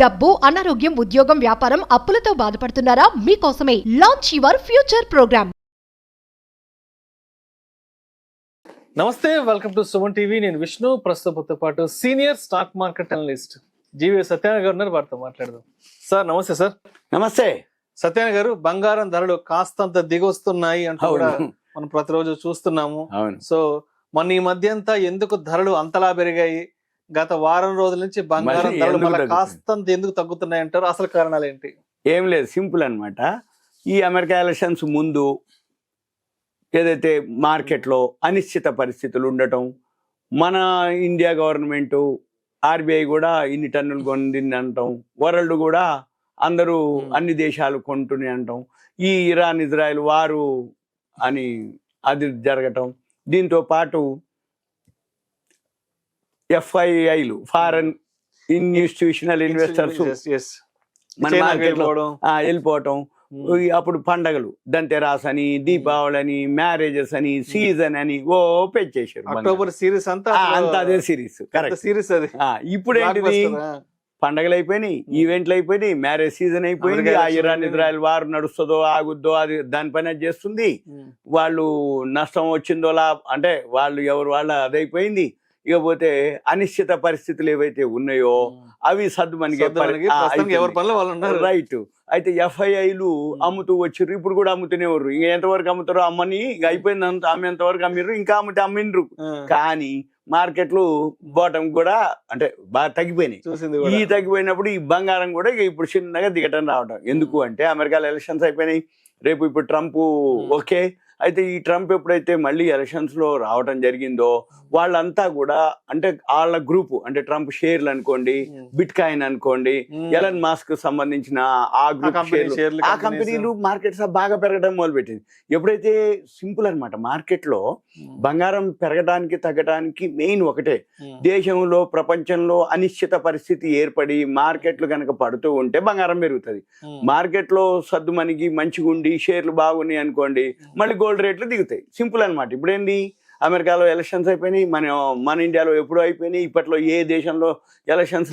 డబ్బు, అనారోగ్యం, ఉద్యోగం, వ్యాపారం, అప్పులతో బాధపడుతున్నారా? మీకోసమే లాంచ్ యువర్ ఫ్యూచర్ ప్రోగ్రామ్. నమస్తే, వెల్కమ్ టు సుమన్ టీవీ. నేను విష్ణు. ప్రస్తుతంతో పాటు సీనియర్ స్టాక్ మార్కెట్ అనలిస్ట్ జీవి సత్యనారాయణ గారు ఉన్నారు. వారితో మాట్లాడదాం. సార్ నమస్తే. సార్ నమస్తే. సత్యనారాయణ గారు, బంగారం ధరలు కాస్తంత దిగొస్తున్నాయి అంటూ కూడా మనం ప్రతిరోజు చూస్తున్నాము. సో మొన్న ఈ మధ్య అంతా ఎందుకు ధరలు అంతలా పెరిగాయి? గత వారం రోజుల నుంచి బంగారం ధరలు మళ్ళీ కాస్తంత ఎందుకు తగ్గుతున్నాయి అంటారు? అసలు కారణాలు ఏంటి? ఏం లేదు, సింపుల్ అన్నమాట. ఈ అమెరికా ఎలక్షన్స్ ముందు ఏదైతే మార్కెట్లో అనిశ్చిత పరిస్థితులు ఉండటం, మన ఇండియా గవర్నమెంటు ఆర్బీఐ కూడా ఇన్ని టన్నులు కొండింది అంటాం, వరల్డ్ కూడా అందరూ అన్ని దేశాలు కొంటుని అంటాం, ఈ ఇరాన్ ఇజ్రాయెల్ వారు అని అది జరగటం, దీంతో పాటు ఎఫ్ఐఐలు ఫారెన్ ఇన్స్టిట్యూషనల్ ఇన్వెస్టర్స్ మన మార్కెట్లో వెళ్ళిపోవటం, అప్పుడు పండగలు దంతెరాస్ అని, దీపావళి అని, మ్యారేజెస్ అని, సీజన్ అని ఓ పెంచేశారు. అక్టోబర్ సిరీస్ అంతా అదే సిరీస్, కరెక్ట్ సిరీస్ అది. ఇప్పుడు ఏంటిది, పండగలు అయిపోయినాయి, ఈవెంట్లు అయిపోయినాయి, మ్యారేజ్ సీజన్ అయిపోయింది, ఆ ఇరాన్ ఇజ్రాయెల్ వారు నడుస్తుందో ఆగుద్దో అది దానిపైన చేస్తుంది. వాళ్ళు నష్టం వచ్చిందో అంటే వాళ్ళు ఎవరు వాళ్ళ అదైపోయింది. ఇకపోతే అనిశ్చిత పరిస్థితులు ఏవైతే ఉన్నాయో అవి సర్దుమనిగే రైట్. అయితే ఎఫ్ఐఐలు అమ్ముతూ వచ్చారు, ఇప్పుడు కూడా అమ్ముతూనేవారు. ఇంకా ఎంతవరకు అమ్ముతారో అమ్మని, ఇంకా అయిపోయింది అంత అమ్మేంతవరకు అమ్మిర్రు, ఇంకా అమ్మితే అమ్మిండ్రు. కానీ మార్కెట్లు బాటం కూడా అంటే బాగా తగ్గిపోయినాయి. ఈ తగ్గిపోయినప్పుడు ఈ బంగారం కూడా ఇక ఇప్పుడు చిన్నగా దిగటం రావడం. ఎందుకు అంటే అమెరికాలో ఎలక్షన్స్ అయిపోయినాయి, రేపు ఇప్పుడు ట్రంప్ ఓకే. అయితే ఈ ట్రంప్ ఎప్పుడైతే మళ్ళీ ఎలక్షన్స్ లో రావడం జరిగిందో వాళ్ళంతా కూడా అంటే వాళ్ళ గ్రూప్ అంటే ట్రంప్ షేర్లు అనుకోండి, బిట్ కాయిన్ అనుకోండి, ఎలన్ మాస్క్ సంబంధించిన ఆ గ్రూప్ షేర్లు, ఆ కంపెనీలు మార్కెట్స్ బాగా పెరగడం మొదలుపెట్టింది. ఎప్పుడైతే సింపుల్ అనమాట, మార్కెట్ లో బంగారం పెరగడానికి తగ్గడానికి మెయిన్ ఒకటే, దేశంలో ప్రపంచంలో అనిశ్చిత పరిస్థితి ఏర్పడి మార్కెట్లు కనుక పడుతూ ఉంటే బంగారం పెరుగుతుంది. మార్కెట్ లో సర్దుమణిగి మంచిగా ఉండి షేర్లు బాగున్నాయి అనుకోండి, మళ్ళీ గోల్డ్ రేట్లు దిగుతాయి. సింపుల్ అనమాట. ఇప్పుడు ఏంది, అమెరికాలో ఎలక్షన్స్ అయిపోయినాయి, మన ఇండియాలో ఎప్పుడు అయిపోయినాయి, ఇప్పట్లో ఏ దేశంలో ఎలక్షన్స్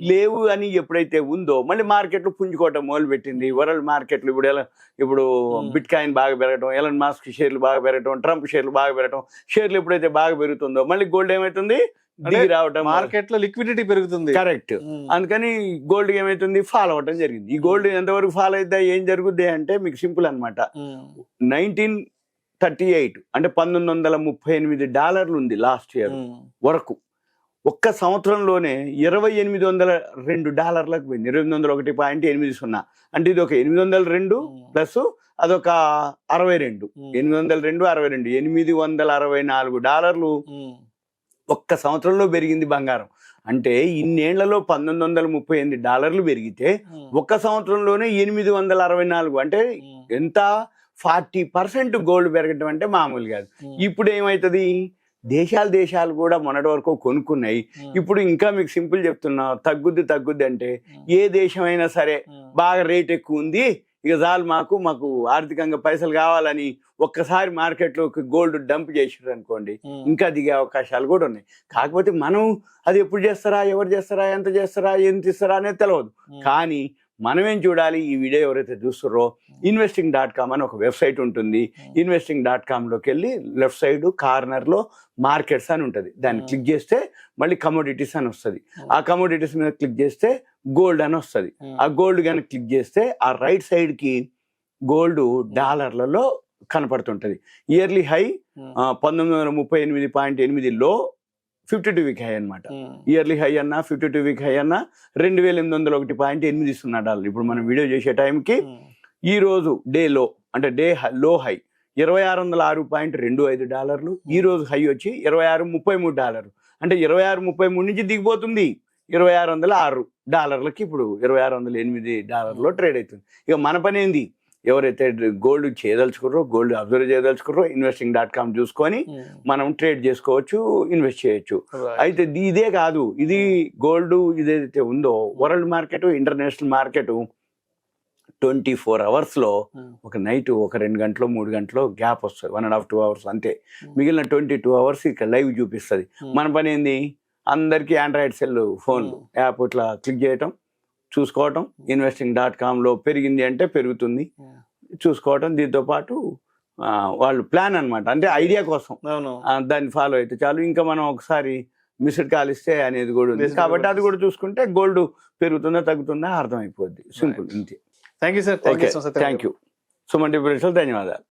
లేవు అని ఎప్పుడైతే ఉందో మళ్ళీ మార్కెట్లు పుంజుకోవటం మొదలు పెట్టింది. వరల్డ్ మార్కెట్లు ఇప్పుడు బిట్ కాయిన్ బాగా పెరగటం, ఎలన్ మాస్క్ షేర్లు బాగా పెరగటం, ట్రంప్ షేర్లు బాగా పెరగటం, షేర్లు ఎప్పుడైతే బాగా పెరుగుతుందో మళ్ళీ గోల్డ్ ఏమవుతుంది, దిగి రావటం, మార్కెట్ లో లిక్విడిటీ పెరుగుతుంది. కరెక్ట్. అందుకని గోల్డ్ ఏమైతుంది, ఫాల్ అవ్వటం జరిగింది. ఈ గోల్డ్ ఎంతవరకు ఫాల్ అవుతా ఏం జరుగుద్ది అంటే మీకు సింపుల్ అనమాట. 1938 అంటే $1938 ఉంది లాస్ట్ ఇయర్ వరకు. ఒక్క సంవత్సరంలోనే $2802 పోయింది. 801.80. అంటే ఇది ఒక 802 ప్లస్ అదొక 62, 802, 62, $864 ఒక్క సంవత్సరంలో పెరిగింది బంగారం. అంటే ఇన్నేళ్లలో $1938 పెరిగితే ఒక్క సంవత్సరంలోనే 864, అంటే ఎంత 40% గోల్డ్ పెరగటం అంటే మామూలు కాదు. ఇప్పుడు ఏమవుతుంది, దేశాలు కూడా మొన్నటి వరకు కొనుక్కున్నాయి. ఇప్పుడు ఇంకా మీకు సింపుల్ చెప్తున్నా, తగ్గుద్ది అంటే ఏ దేశమైనా సరే బాగా రేట్ ఎక్కువ ఉంది, ఇక చాలు మాకు ఆర్థికంగా పైసలు కావాలని ఒక్కసారి మార్కెట్లోకి గోల్డ్ డంప్ చేసారు అనుకోండి, ఇంకా దిగే అవకాశాలు కూడా ఉన్నాయి. కాకపోతే మనం అది ఎప్పుడు చేస్తారా, ఎవరు చేస్తారా, ఎంత చేస్తారా, ఎంత ఇస్తారా అనేది తెలియదు. కానీ మనమేం చూడాలి, ఈ వీడియో ఎవరైతే చూస్తారో investing.com అని ఒక వెబ్సైట్ ఉంటుంది. investing.comలోకి వెళ్ళి లెఫ్ట్ సైడ్ కార్నర్లో మార్కెట్స్ అని ఉంటుంది, దాన్ని క్లిక్ చేస్తే మళ్ళీ కమోడిటీస్ అని వస్తుంది. ఆ కమోడిటీస్ మీద క్లిక్ చేస్తే గోల్డ్ అని వస్తుంది. ఆ గోల్డ్ కనుక క్లిక్ చేస్తే ఆ రైట్ సైడ్కి గోల్డ్ డాలర్లలో కనపడుతుంటుంది. ఇయర్లీ హై 1938.8, లో 52 వీక్ హై అనమాట. ఇయర్లీ హై అన్నా 52 వీక్ హై అన్నా $2801.80. ఇప్పుడు మనం వీడియో చేసే టైంకి ఈ రోజు డే లో అంటే లో హై $2606.25. ఈ రోజు హై వచ్చి $2633. అంటే $2633 నుంచి దిగిపోతుంది $2606. ఇప్పుడు $2608 ట్రేడ్ అవుతుంది. ఇక మన పని ఏంది, ఎవరైతే గోల్డ్ చేయదలుచుకుర్రో, గోల్డ్ అబ్జర్వ్ చేయదలుచుకుర్రో investing.com చూసుకొని మనం ట్రేడ్ చేసుకోవచ్చు, ఇన్వెస్ట్ చేయొచ్చు. అయితే ఇదే కాదు, ఇది గోల్డ్ ఇదైతే ఉందో వరల్డ్ మార్కెట్, ఇంటర్నేషనల్ మార్కెట్ 24 అవర్స్లో ఒక నైట్ ఒక 2 గంటలు 3 గంటలు గ్యాప్ వస్తుంది, 1.5 2 అవర్స్ అంతే. మిగిలిన 22 అవర్స్ ఇక్కడ లైవ్ చూపిస్తుంది. మన పని ఏంది, అందరికీ ఆండ్రాయిడ్ సెల్ ఫోన్లు యాప్ ఇట్లా క్లిక్ చేయటం, చూసుకోవటం, investing.com పెరిగింది అంటే పెరుగుతుంది చూసుకోవటం. దీంతో పాటు వాళ్ళు ప్లాన్ అన్నమాట, అంటే ఐడియా కోసం దాన్ని ఫాలో అయితే చాలు. ఇంకా మనం ఒకసారి మిస్డ్ కాల్ ఇస్తే అనేది కూడా ఉంది కాబట్టి అది కూడా చూసుకుంటే గోల్డ్ పెరుగుతుందా తగ్గుతుందా అర్థమైపోద్ది. సింపుల్ ఇంతే. Thank you sir. Thank you. Suman ధన్యవాదాలు.